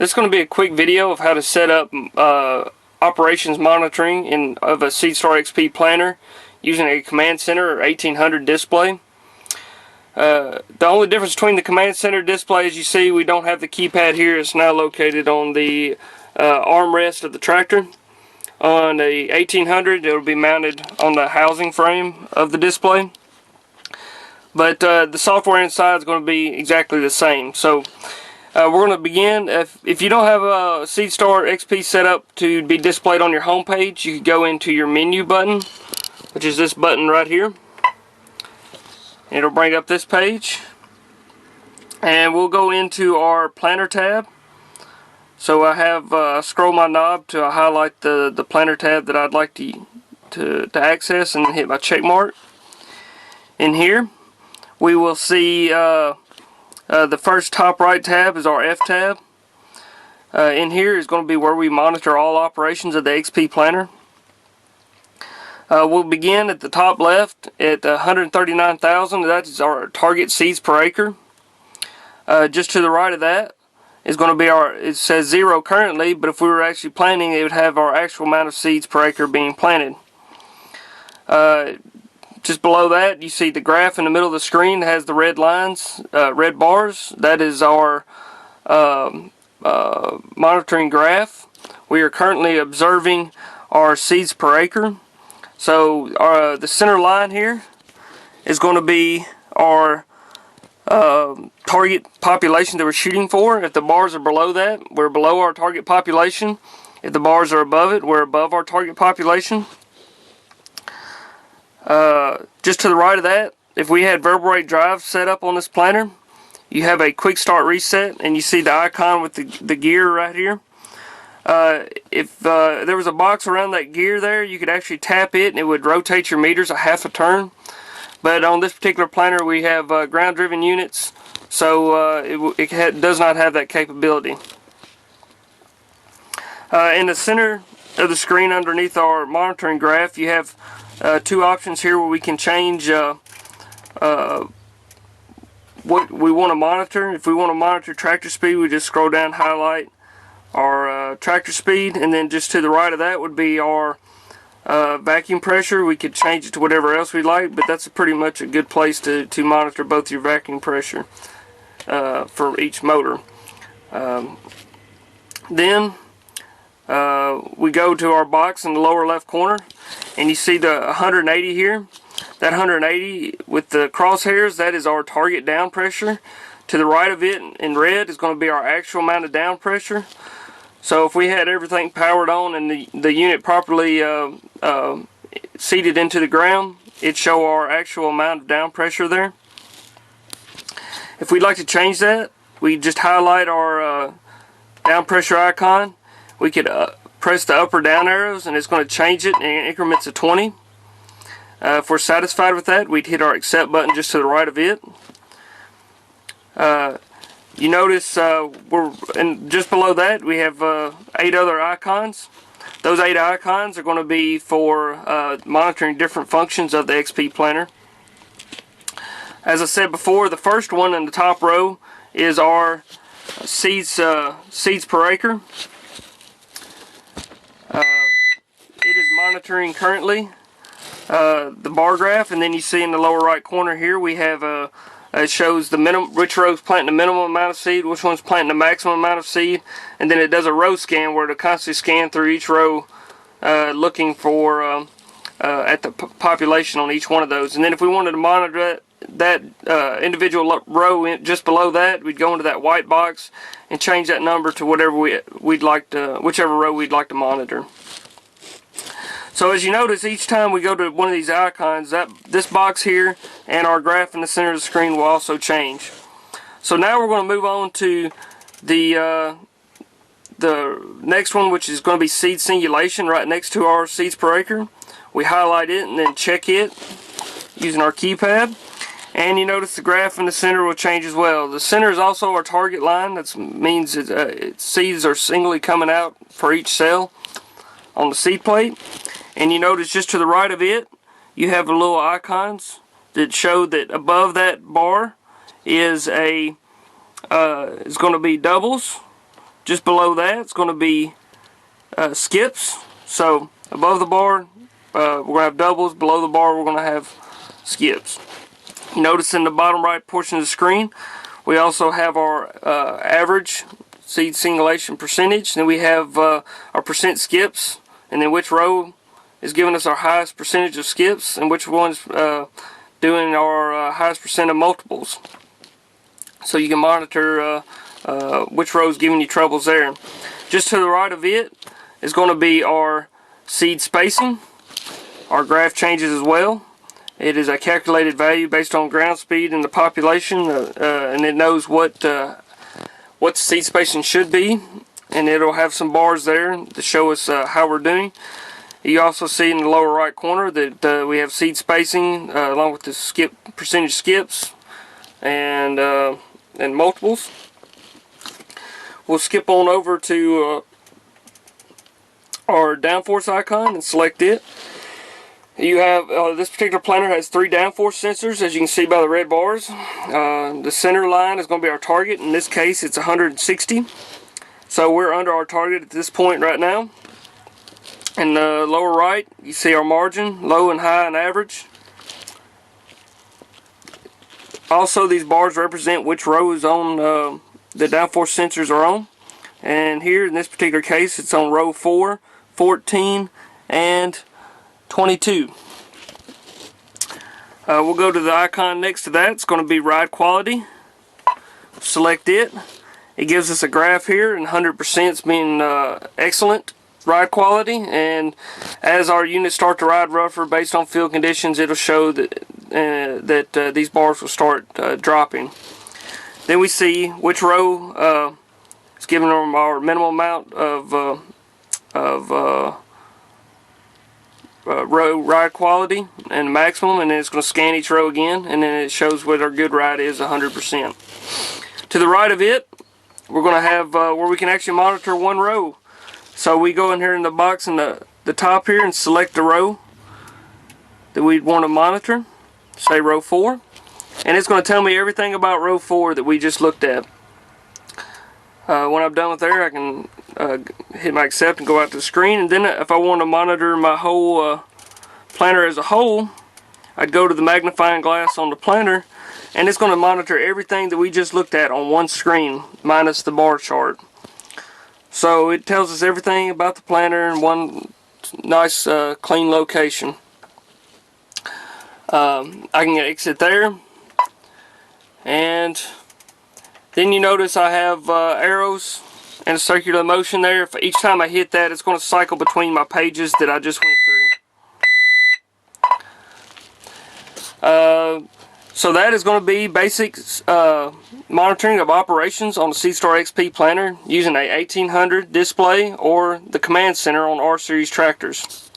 This is going to be a quick video of how to set up operations monitoring of a SeedStar XP planter using a ComCenter or 1800 display. The only difference between the ComCenter display, as you see, we don't have the keypad here. It's now located on the armrest of the tractor. On the 1800, it will be mounted on the housing frame of the display. But the software inside is going to be exactly the same. So we're going to begin. If you don't have a SeedStar XP set up to be displayed on your home page, you can go into your menu button, which is this button right here. It'll bring up this page, and we'll go into our planter tab. So I have scroll my knob to highlight the planter tab that I'd like to access, and hit my check mark. In here we will see the first top right tab is our F tab. In here is going to be where we monitor all operations of the XP planter. We'll begin at the top left at 139,000. That is our target seeds per acre. Just to the right of that is going to be it says 0 currently, but if we were actually planting, it would have our actual amount of seeds per acre being planted. Just below that, you see the graph in the middle of the screen that has the red lines, red bars. That is our monitoring graph. We are currently observing our seeds per acre. So the center line here is going to be our target population that we're shooting for. If the bars are below that, we're below our target population. If the bars are above it, we're above our target population. Just to the right of that, if we had variable rate drive set up on this planter, you have a quick start reset, and you see the icon with the gear right here. If there was a box around that gear there, you could actually tap it and it would rotate your meters a half a turn. But on this particular planter, we have ground driven units, so it does not have that capability. In the center of the screen underneath our monitoring graph, you have two options here where we can change what we want to monitor. If we want to monitor tractor speed, we just scroll down, highlight our tractor speed, and then just to the right of that would be our vacuum pressure. We could change it to whatever else we like, but that's pretty much a good place to monitor both your vacuum pressure for each motor. Then we go to our box in the lower left corner, and you see the 180 here. That 180 with the crosshairs, that is our target down pressure. To the right of it in red is going to be our actual amount of down pressure. So if we had everything powered on and the unit properly seated into the ground, it'd show our actual amount of down pressure there. If we'd like to change that, we just highlight our down pressure icon. We could press the up or down arrows, and it's going to change it in increments of 20. If we're satisfied with that, we'd hit our accept button just to the right of it. You notice just below that we have 8 other icons. Those 8 icons are going to be for monitoring different functions of the XP planter. As I said before, the first one in the top row is our seeds per acre. It is monitoring currently the bar graph, and then you see in the lower right corner here we have it shows the which row's planting the minimum amount of seed, which one's planting the maximum amount of seed, and then it does a row scan where it'll constantly scan through each row looking for at the population on each one of those. And then if we wanted to monitor that individual row just below that, we'd go into that white box and change that number to whatever whichever row we'd like to monitor. So as you notice, each time we go to one of these icons, this box here and our graph in the center of the screen will also change. So now we're going to move on to the next one, which is going to be seed singulation, right next to our seeds per acre. We highlight it and then check it using our keypad, and you notice the graph in the center will change as well. The center is also our target line. That means seeds are singly coming out for each cell on the seed plate. And you notice just to the right of it, you have the little icons that show that above that bar is going to be doubles, Just below that, it's going to be skips. So above the bar, we're going to have doubles. Below the bar, we're going to have skips. You notice in the bottom right portion of the screen, we also have our average seed singulation percentage. Then we have our percent skips, and then which row is giving us our highest percentage of skips, and which one's doing our highest percent of multiples. So you can monitor which row is giving you troubles there. Just to the right of it is going to be our seed spacing. Our graph changes as well. It is a calculated value based on ground speed and the population, and it knows what the seed spacing should be, and it'll have some bars there to show us how we're doing. You also see in the lower right corner that we have seed spacing along with the percentage skips and multiples. We'll skip on over to our downforce icon and select it. You have this particular planter has 3 downforce sensors, as you can see by the red bars. The center line is going to be our target. In this case, it's 160. So we're under our target at this point right now. In the lower right, you see our margin, low and high and average. Also, these bars represent which rows on the downforce sensors are on. And here, in this particular case, it's on row 4, 14, and 22. We'll go to the icon next to that. It's going to be ride quality. Select it. It gives us a graph here, and 100% is being excellent ride quality. And as our units start to ride rougher based on field conditions, it'll show that these bars will start dropping. Then we see which row is giving them our minimum amount of row ride quality and maximum, and then it's going to scan each row again, and then it shows what our good ride is 100%. To the right of it, we're going to have where we can actually monitor one row. So we go in here in the box in the top here and select the row that we want to monitor, say row 4, and it's going to tell me everything about row 4 that we just looked at. When I'm done with there, I can hit my accept and go out to the screen, and then if I want to monitor my whole planter as a whole, I'd go to the magnifying glass on the planter, and it's going to monitor everything that we just looked at on one screen minus the bar chart. So it tells us everything about the planter in one nice clean location. I can exit there, and then you notice I have arrows and a circular motion there. If each time I hit that, it's going to cycle between my pages that I just went through. So that is going to be basic monitoring of operations on the SeedStar XP planter using a 1800 display or the ComCenter on R-Series tractors.